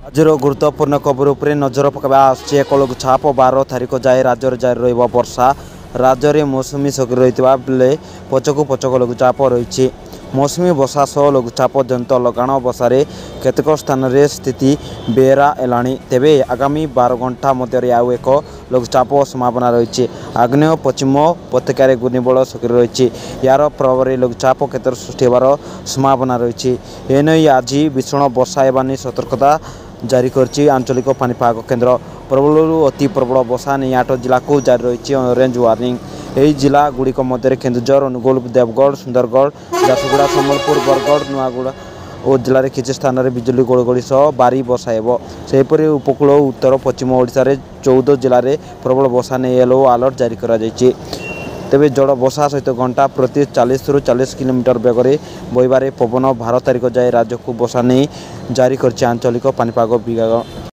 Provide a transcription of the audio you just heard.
ଆଜିର ଗୁରୁତ୍ୱପୂର୍ଣ୍ଣ ଖବର ଉପରେ ନଜର ପକାଇବା ଆସୁଛି। ଏକ ଲଘୁଚାପ 12 ତାରିଖ ଯାଏ ରାଜ୍ୟରେ ଜାରି ରହିବ ବର୍ଷା। ରାଜ୍ୟରେ ମୌସୁମୀ ସକ୍ରିୟ ରହିଥିବା ବେଳେ ପଛକୁ ପଛକୁ ଲଘୁଚାପ ରହିଛି। ମୌସୁମୀ ବର୍ଷା ସହ ଲଘୁଚାପ ଜନିତ ଲଗାଣ ବର୍ଷାରେ କେତେକ ସ୍ଥାନରେ ସ୍ଥିତି ବେହେରା ହେଲାଣି। ତେବେ ଆଗାମୀ 12 ଘଣ୍ଟା ମଧ୍ୟରେ ଆଉ ଏକ ଲଘୁଚାପ ସମ୍ଭାବନା ରହିଛି। ଆଗ୍ନେୟ ପଶ୍ଚିମ ଉପତ୍ୟକାରେ ଘୂର୍ଣ୍ଣିବଳୟ ସକ୍ରିୟ ରହିଛି। ଏହାର ପ୍ରଭାବରେ ଲଘୁଚାପ କ୍ଷେତ୍ର ସୃଷ୍ଟି ହେବାର ସମ୍ଭାବନା ରହିଛି। ଏନେଇ ଆଜି ଭୀଷଣ ବର୍ଷା ହେବା ନେଇ ସତର୍କତା ଜାରି କରିଛି ଆଞ୍ଚଳିକ ପାଣିପାଗ କେନ୍ଦ୍ର। ପ୍ରବଳରୁ ଅତି ପ୍ରବଳ ବର୍ଷା ନେଇ 8 ଜିଲ୍ଲାକୁ ଜାରି ରହିଛି ଅରେଞ୍ଜ ୱାର୍ଣ୍ଣିଂ। ଏହି ଜିଲ୍ଲାଗୁଡ଼ିକ ମଧ୍ୟରେ କେନ୍ଦୁଝର, ଅନୁଗୁଳ, ଦେବଗଡ଼, ସୁନ୍ଦରଗଡ଼, ଝାରସୁଗୁଡ଼ା, ସମ୍ବଲପୁର, ବରଗଡ଼, ନୂଆଗଡ଼ ଓ ଜିଲ୍ଲାରେ କିଛି ସ୍ଥାନରେ ବିଜୁଳି ଘଡ଼ଘଡ଼ି ସହ ଭାରୀ ବର୍ଷା ହେବ। ସେହିପରି ଉପକୂଳ ଓ ଉତ୍ତର ପଶ୍ଚିମ ଓଡ଼ିଶାରେ 14 ଜିଲ୍ଲାରେ ପ୍ରବଳ ବର୍ଷା ନେଇ ୟେଲୋ ଆଲର୍ଟ ଜାରି କରାଯାଇଛି। ତେବେ ଝଡ଼ ବର୍ଷା ସହିତ ଘଣ୍ଟା ପ୍ରତି 40ରୁ 40 କିଲୋମିଟର ବେଗରେ ବହିବାରେ ପବନ 12 ତାରିଖ ଯାଏ ରାଜ୍ୟକୁ ବର୍ଷା ନେଇ ଜାରି କରିଛି ଆଞ୍ଚଳିକ ପାଣିପାଗ ବିଭାଗ।